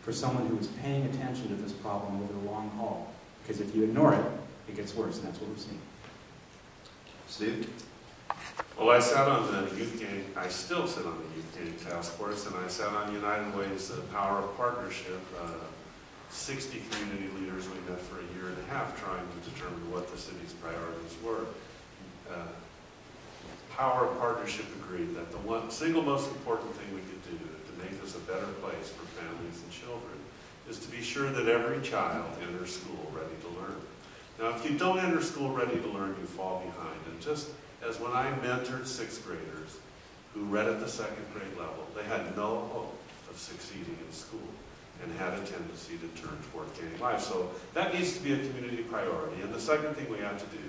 for someone who is paying attention to this problem over the long haul. Because if you ignore it, it gets worse, and that's what we're seeing. Steve? Well, I sat on the youth gang, I still sit on the youth gang task force, and I sat on United Way's Power of Partnership. 60 community leaders we met for a year and a half trying to determine what the city's priorities were. Power of Partnership agreed that the single most important thing we could do to make this a better place for families and children is to be sure that every child enters school ready to learn. Now, if you don't enter school ready to learn, you fall behind. And just as when I mentored 6th graders who read at the 2nd grade level, they had no hope of succeeding in school and had a tendency to turn toward gang life. So that needs to be a community priority. And the second thing we have to do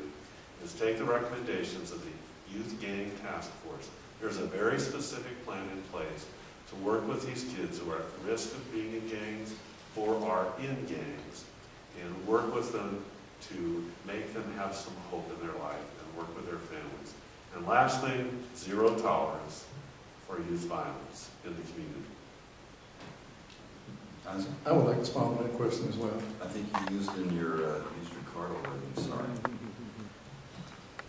is take the recommendations of the Youth Gang Task Force. There's a very specific plan in place to work with these kids who are at risk of being in gangs or are in gangs, and work with them to make them have some hope in their life and work with their families. And last thing, zero tolerance for youth violence in the community. I would like to respond to that question as well. I think you used your card already. I'm sorry.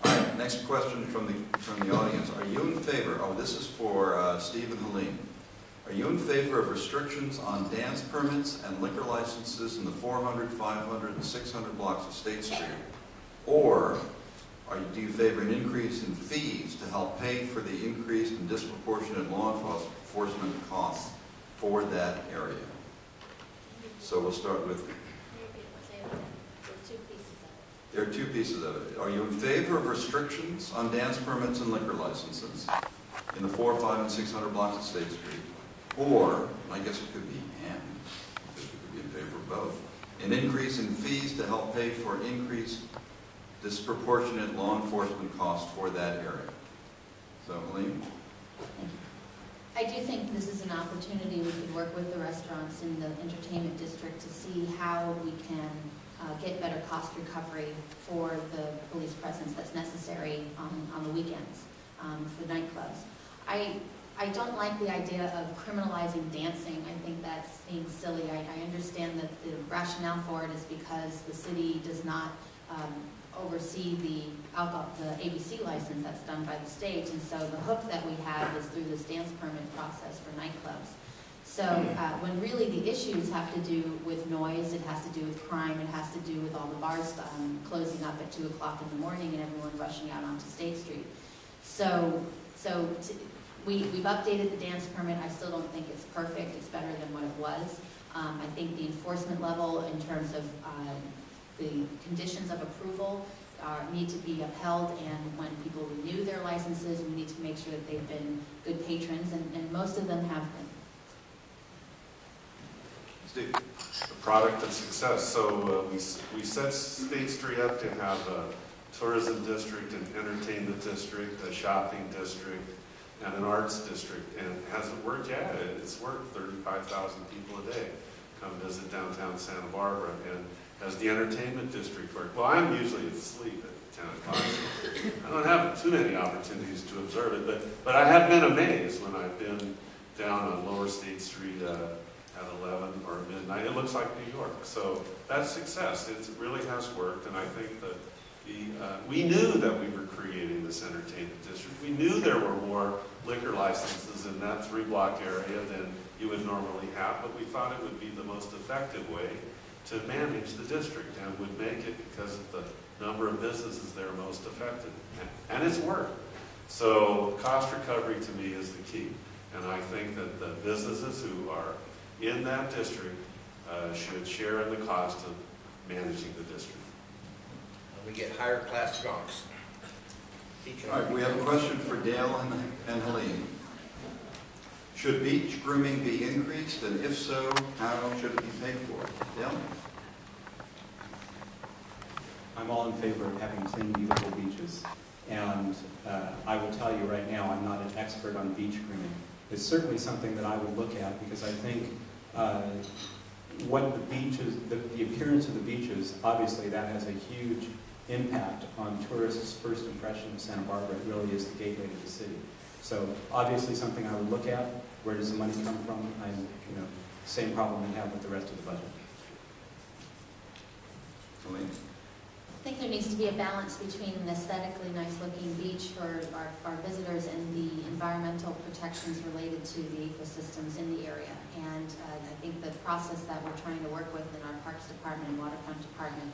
All right, next question from the audience. Are you in favor? Oh, this is for Steve and Helene. Are you in favor of restrictions on dance permits and liquor licenses in the 400, 500, and 600 blocks of State Street? Or do you favor an increase in fees to help pay for the increased and disproportionate law enforcement costs for that area? So we'll start with... There are two pieces of it. Are you in favor of restrictions on dance permits and liquor licenses in the 400, 500, and 600 blocks of State Street? Or, I guess it could be and, because we could be in favor of both, an increase in fees to help pay for increased disproportionate law enforcement costs for that area. So, Helene? I do think this is an opportunity we could work with the restaurants in the entertainment district to see how we can get better cost recovery for the police presence that's necessary on the weekends for nightclubs. I don't like the idea of criminalizing dancing. I think that's being silly. I understand that the rationale for it is because the city does not oversee the ABC license that's done by the state, and so the hook that we have is through this dance permit process for nightclubs. So when really the issues have to do with noise, it has to do with crime, it has to do with all the bars closing up at 2 o'clock in the morning and everyone rushing out onto State Street. We've updated the dance permit. I still don't think it's perfect. It's better than what it was. I think the enforcement level in terms of the conditions of approval need to be upheld, and when people renew their licenses, we need to make sure that they've been good patrons, and most of them have been. Steve? The product of success. So we set State Street up to have a tourism district, an entertainment district, a shopping district, and an arts district, and it hasn't worked yet. It's worked. 35,000 people a day come visit downtown Santa Barbara. And has the entertainment district worked? Well, I'm usually asleep at 10 o'clock. I don't have too many opportunities to observe it, but I have been amazed when I've been down on Lower State Street at 11 or midnight. It looks like New York. So that's success. It really has worked, and I think that we knew that we were creating this entertainment district. We knew there were more liquor licenses in that 3-block area than you would normally have, but we thought it would be the most effective way to manage the district and would make it because of the number of businesses there most affected. And it's worked. So cost recovery to me is the key. And I think that the businesses who are in that district should share in the cost of managing the district. We get higher class drunks. All right, we have a question for Dale and Helene. Should beach grooming be increased, and if so, how should it be paid for? Dale? I'm all in favor of having clean, beautiful beaches. And I will tell you right now, I'm not an expert on beach grooming. It's certainly something that I would look at, because I think what the beaches, the appearance of the beaches, obviously that has a huge impact on tourists' first impression of Santa Barbara. It really is the gateway to the city. So obviously something I would look at. Where does the money come from? same problem we have with the rest of the budget. Colleen? I think there needs to be a balance between an aesthetically nice-looking beach for our visitors and the environmental protections related to the ecosystems in the area. And I think the process that we're trying to work with in our Parks Department and Waterfront Department,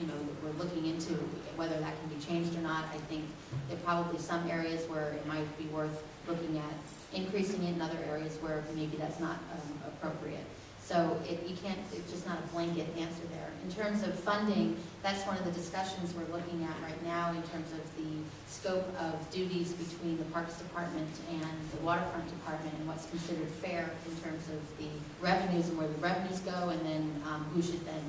you know, we're looking into whether that can be changed or not. I think there are probably some areas where it might be worth looking at increasing it, in other areas where maybe that's not appropriate. So it's just not a blanket answer there. In terms of funding, that's one of the discussions we're looking at right now in terms of the scope of duties between the Parks Department and the Waterfront Department and what's considered fair in terms of the revenues and where the revenues go, and then who should then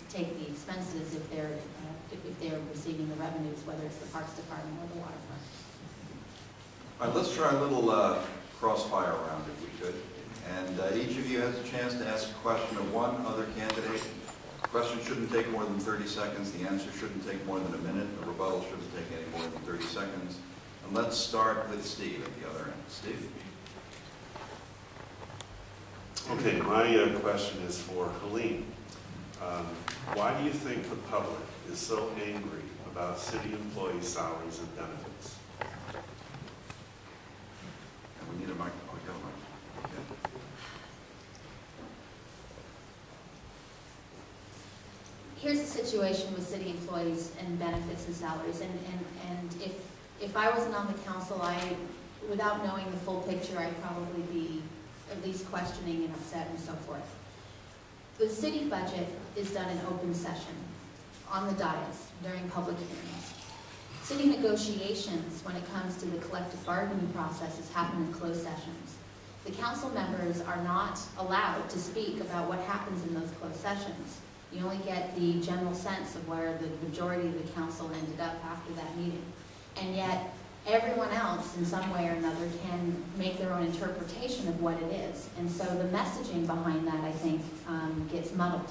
take the expenses if they're receiving the revenues, whether it's the Parks Department or the Waterfront. All right, let's try a little crossfire round if we could. And each of you has a chance to ask a question of one other candidate. The question shouldn't take more than 30 seconds. The answer shouldn't take more than a minute. The rebuttal shouldn't take any more than 30 seconds. And let's start with Steve at the other end. Steve? Okay, my question is for Helene. Why do you think the public is so angry about city employee salaries and benefits? And we need a mic. Oh, we got a mic. Okay. Here's the situation with city employees and benefits and salaries, and if I wasn't on the council, without knowing the full picture, I'd probably be at least questioning and upset and so forth. The city budget is done in open session, on the dais, during public hearings. City negotiations, when it comes to the collective bargaining processes, happen in closed sessions. The council members are not allowed to speak about what happens in those closed sessions. You only get the general sense of where the majority of the council ended up after that meeting. And yet, everyone else, in some way or another, can make their own interpretation of what it is. And so the messaging behind that, I think, gets muddled.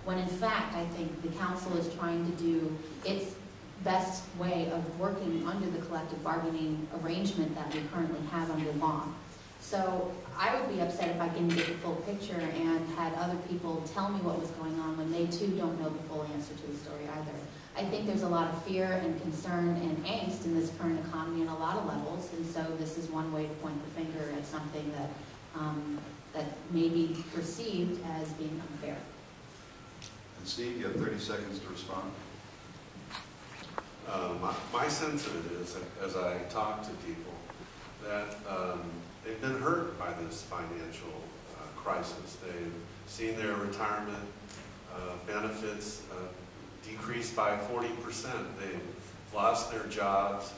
When in fact, I think the council is trying to do its best way of working under the collective bargaining arrangement that we currently have under law. So I would be upset if I didn't get the full picture and had other people tell me what was going on when they too don't know the full answer to the story either. I think there's a lot of fear and concern and angst in this current economy on a lot of levels, and so this is one way to point the finger at something that that may be perceived as being unfair. And Steve, you have 30 seconds to respond. My sense of it is, as I talk to people, that they've been hurt by this financial crisis. They've seen their retirement benefits decreased by 40%. They've lost their jobs,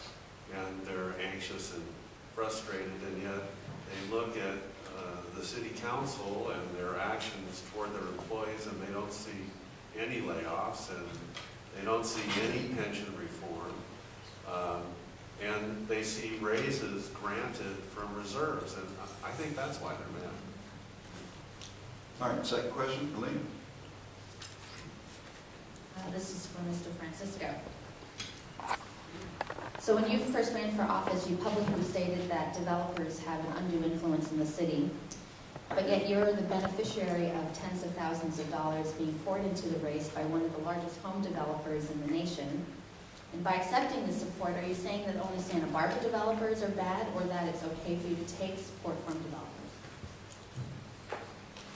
and they're anxious and frustrated, and yet they look at the city council and their actions toward their employees, and they don't see any layoffs, and they don't see any pension reform, and they see raises granted from reserves, and I think that's why they're mad. All right, second question, Helene. This is for Mr. Francisco. So when you first ran for office, you publicly stated that developers have an undue influence in the city, but yet you're the beneficiary of tens of thousands of dollars being poured into the race by one of the largest home developers in the nation. And by accepting this support, are you saying that only Santa Barbara developers are bad, or that it's okay for you to take support from developers?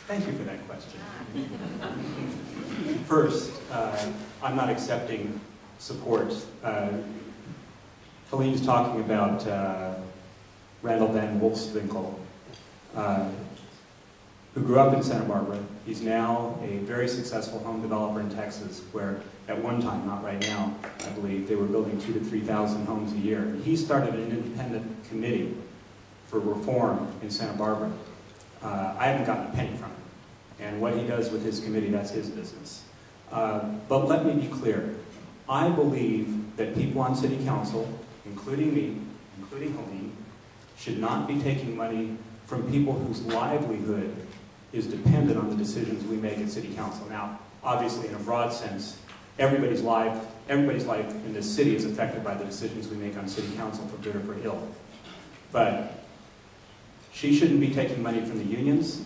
Thank you for that question. First, I'm not accepting support. Helene's talking about Randall Van Wolfswinkel, who grew up in Santa Barbara. He's now a very successful home developer in Texas, where at one time, not right now, I believe, they were building 2,000 to 3,000 homes a year. He started an independent committee for reform in Santa Barbara. I haven't gotten a penny from him. And what he does with his committee, that's his business. But let me be clear. I believe that people on city council, including me, including Helene, should not be taking money from people whose livelihood is dependent on the decisions we make at city council. Now, obviously, in a broad sense, everybody's life in this city is affected by the decisions we make on city council, for good or for ill. But She shouldn't be taking money from the unions.